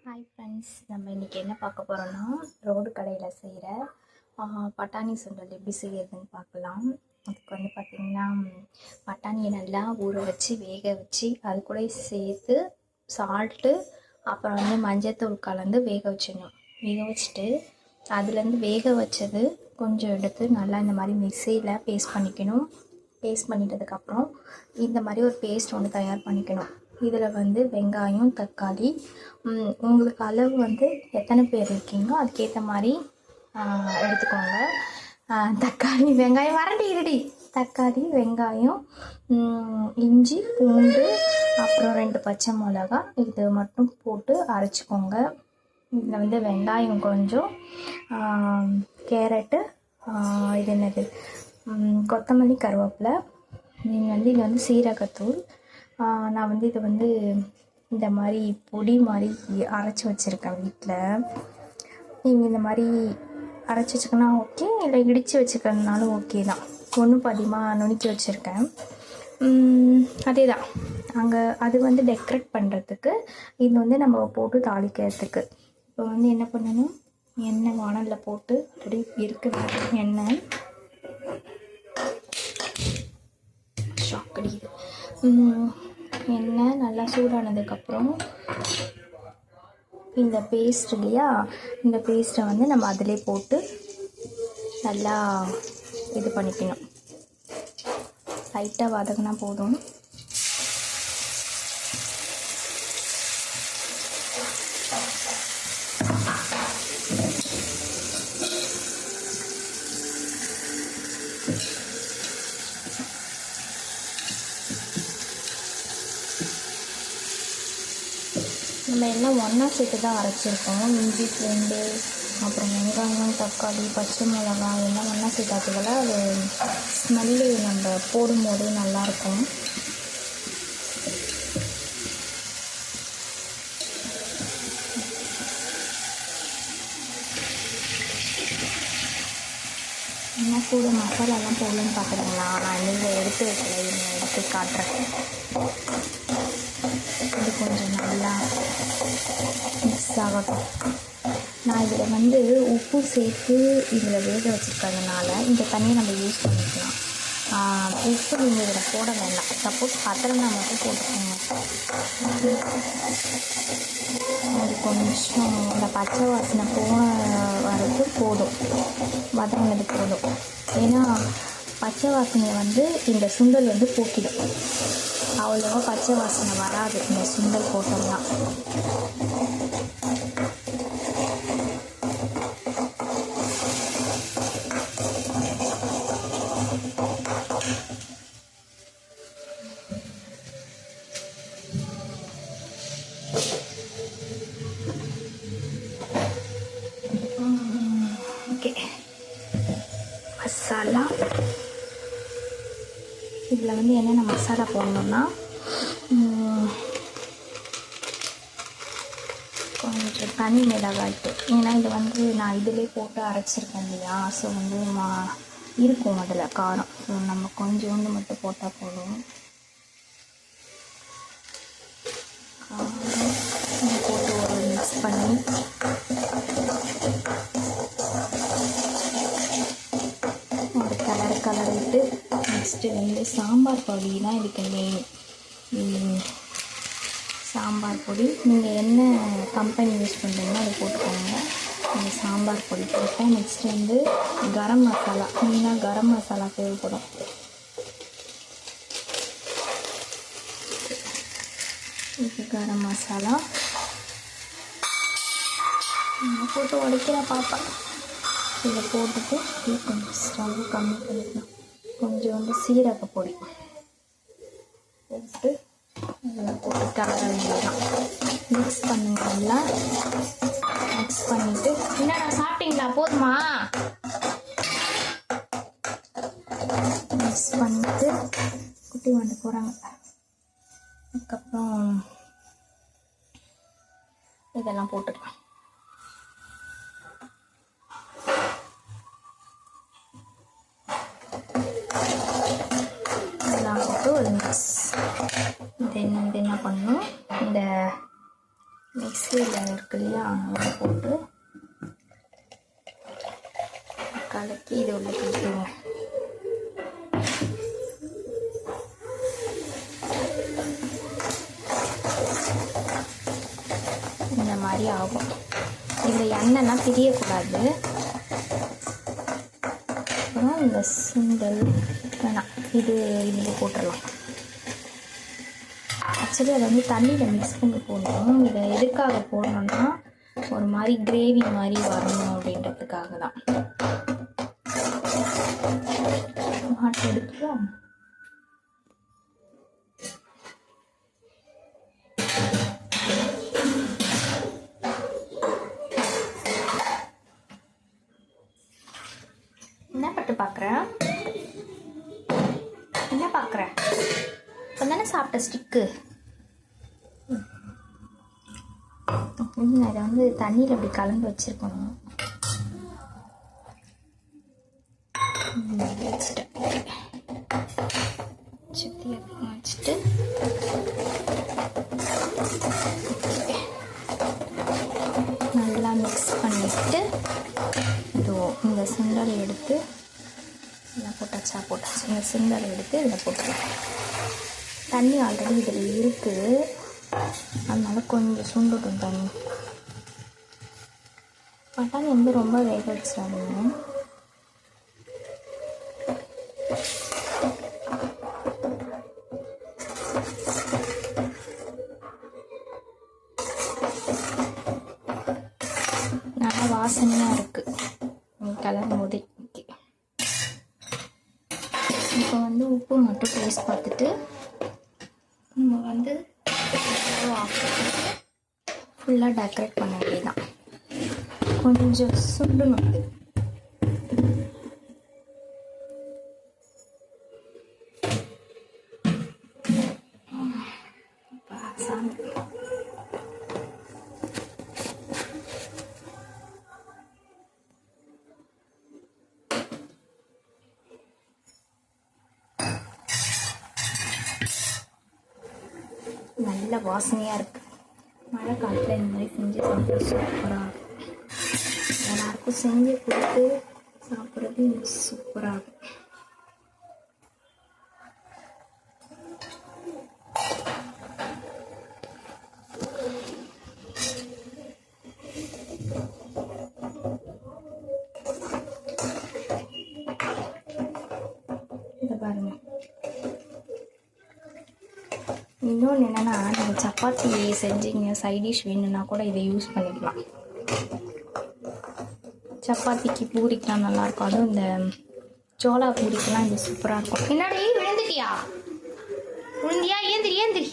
Hi friends, நம்ம இன்றைக்கி என்ன பார்க்க போகிறோன்னா ரோடு கடையில் செய்கிற பட்டாணி சுண்டல் எப்படி செய்யறதுன்னு பார்க்கலாம். அதுக்கு வந்து பார்த்திங்கன்னா பட்டாணியை நல்லா ஊற வச்சு வேக வச்சு அது கூட சேர்த்து சால்ட்டு அப்புறம் வந்து மஞ்சத்தூள் கலந்து வேக வச்சிடணும். வேக வச்சுட்டு அதுலேருந்து வேக வச்சது கொஞ்சம் எடுத்து நல்லா இந்த மாதிரி மிக்சியில் பேஸ்ட் பண்ணிக்கணும். பேஸ்ட் பண்ணிட்டதுக்கப்புறம் இந்த மாதிரி ஒரு பேஸ்ட் ஒன்று தயார் பண்ணிக்கணும். இதில் வந்து வெங்காயம், தக்காளி, உங்களுக்கு அளவு வந்து எத்தனை பேர் இருக்கீங்களோ அதுக்கேற்ற மாதிரி எடுத்துக்கோங்க. தக்காளி, வெங்காயம் வரண்டி தக்காளி, வெங்காயம், இஞ்சி, பூண்டு, அப்புறம் 2 பச்சை மிளகா இது மட்டும் போட்டு அரைச்சிக்கோங்க. இதில் வந்து வெங்காயம் கொஞ்சம், கேரட்டு, இது என்னது கொத்தமல்லி, கருவேப்பிலை, நீங்கள் வந்து இது வந்து சீரகத்தூள். நான் வந்து இதை வந்து இந்த மாதிரி பொடி மாதிரி அரைச்சி வச்சுருக்கேன் வீட்டில். நீங்கள் இந்த மாதிரி அரைச்சி வச்சுக்கனா ஓகே, இல்லை இடித்து வச்சுக்கிறதுனாலும் ஓகே தான். ஒன்றும் அதிகமாக நுணுக்கி வச்சுருக்கேன். அதே தான் அங்கே அது வந்து டெக்கரேட் பண்ணுறதுக்கு, இது வந்து நம்ம போட்டு தாளிக்கிறதுக்கு. இப்போ வந்து என்ன பண்ணணும், எண்ணெய் வானலில் போட்டு அப்படி இருக்குது எண்ணெய் ஷாக்கடிக்குது. எண்ணெய் நல்லா சூடானதுக்கப்புறம் இந்த பேஸ்ட் இல்லையா, இந்த பேஸ்ட்டை வந்து நம்ம அதிலே போட்டு நல்லா இது பண்ணிக்கணும். லைட்டாக வதங்கினா போதும். நம்ம எல்லாம் ஒன்றா சேர்த்து தான் அரைச்சிருக்கோம். இஞ்சி, பூண்டு, அப்புறம் வெங்காயம், தக்காளி, பச்சை மிளகாய் எல்லாம் ஒன்றா சேர்த்தாதுல அது ஸ்மெல்லு நம்ம போடும்போது நல்லாயிருக்கும். என்ன கூட மசாலாலாம் போடணும்னு பார்க்குறீங்களா? நான் இதை எடுத்து வைக்கல, இதை எடுத்து காட்டுறேன். இது கொஞ்சம் நல்லா மிக்ஸ் ஆகட்டும். நான் இதில் வந்து உப்பு சேர்த்து இதில் வேக வச்சுருக்கிறதுனால இந்த தண்ணியை நம்ம யூஸ் பண்ணிக்கலாம். உப்பு நீங்கள் இதில் போட வேண்டாம். சப்போஸ் பத்தலைனா மட்டும் போட்டுக்கோங்க. அது கொஞ்சம் இந்த பச்சை வாசனை போன வரைக்கும் போதும், வதங்கினது போதும். ஏன்னா பச்சை வாசனை வந்து இந்த சுண்டல் வந்து போக்கிடும். அவ்வளோவா பச்சை வாசனை வராது இந்த சுண்டல் போட்டோம்னா. ஓகே, மசாலா இதில் வந்து என்னென்ன மசாலா போடணுன்னா, கொஞ்சம் தனி மிளகாய்ட்டு, ஏன்னா இது வந்து நான் இதிலே போட்டு அரைச்சிருக்கேன் இல்லையா, ஸோ வந்து இருக்கும் அதில் காரம். ஸோ நம்ம கொஞ்சோண்டு மட்டும் போட்டால் போதும். காரம் போட்டு ஒரு மிக்ஸ் பண்ணி ஒரு கலரிட்டு நெக்ஸ்ட்டு வந்து சாம்பார் பொடி தான் இதுக்கு மெயின். சாம்பார் பொடி நீங்கள் என்ன கம்பெனி யூஸ் பண்ணுறீங்களோ அதை போட்டுக்கோங்க. அந்த சாம்பார் பொடி போட்டேன். நெக்ஸ்ட்டு வந்து கரம் மசாலா, மெயினாக கரம் மசாலா தேவைப்படும். இது கரம் மசாலா போட்டு உடைக்கிற பாப்பா. இதை போட்டுட்டு கொஞ்சம் ஸ்டவ் கம்மி பண்ணிக்கலாம். கொஞ்சம் வந்து சீரக பொடி போட்டு இதெல்லாம் போட்டு கலர வேண்டியதான். மிக்ஸ் பண்ணுங்க. நல்லா மிக்ஸ் பண்ணிவிட்டு, என்னடா சாப்பிட்டீங்களா, போதுமா? மிக்ஸ் பண்ணிவிட்டு குட்டி வந்து போகிறாங்க. அதுக்கப்புறம் இதெல்லாம் போட்டுக்கலாம். இதெல்லாம் போட்டு ஒரு மிக்ஸ். இது என்ன பண்ணணும், இந்த மிக்சியில் இருக்கு இல்லையா, அதை போட்டு கலக்கி இது உள்ள போட்டுருவோம். இந்த மாதிரி ஆகும். இதில் எண்ணெய்லாம் பிரியக்கூடாது. அப்புறம் இந்த சுண்டல் வேணாம், இது இதில் போட்டுடலாம். ஆக்சுவலி அதை வந்து தண்ணியில் மிக்ஸ் பண்ணி போடணும். இதை எதுக்காக போடணும்னா ஒரு மாதிரி கிரேவி மாதிரி வரணும் அப்படின்றதுக்காக தான். ஹாட் எடுக்கலாம். என்ன பட்டு பார்க்குறேன், என்ன பார்க்குறேன்? இப்போ தானே சாப்பிட்ட ஸ்டிக்கு. அதை வந்து தண்ணியில் அப்படி கலந்து வச்சுருக்கணும். வச்சுட்டேன். சுற்றி அப்படியே வச்சுட்டு நல்லா மிக்ஸ் பண்ணிவிட்டு இந்த சுண்டல் எடுத்து இதில் போட்டாச்சு. இந்த சுண்டல் எடுத்து இதில் போட்டுருவேன். தண்ணி ஆல்ரெடி இதில் இருக்குது, அதனால கொஞ்சம் சுண்டுட்டும் தண்ணி. பட்டாணி வந்து ரொம்ப வேக வச்சிடாதீங்க. நல்லா வாசனையாக இருக்குது கலரும் போதே. இப்போ வந்து உப்பு மட்டும் டேஸ்ட் பார்த்துட்டு நம்ம வந்து ஃபுல்லாக டெக்கரேட் பண்ண வேண்டியதான். கொஞ்சம் சுண்டணும். நல்ல வாசனையாக இருக்குது. மழை காலத்தில் இந்த மாதிரி செஞ்சு சாப்பிட சூப்பராக இருக்கும். எல்லாருக்கும் செஞ்சு கொடுத்து சாப்பிட்றது சூப்பராக இருக்கும். இதை பாருங்கள். இன்னொன்று என்னென்னா, நீங்கள் சப்பாத்தி செஞ்சீங்க சைடிஷ் வேணும்னா கூட இதை யூஸ் பண்ணிக்கலாம். சப்பாத்திக்கு பூரிக்கெலாம் நல்லாயிருக்கும். அதுவும் இந்த சோளா பூரிக்கெலாம் இது சூப்பராக இருக்கும். என்னடி விழுந்துட்டியா? விழுந்தியா? ஏந்திரி ஏந்திரி.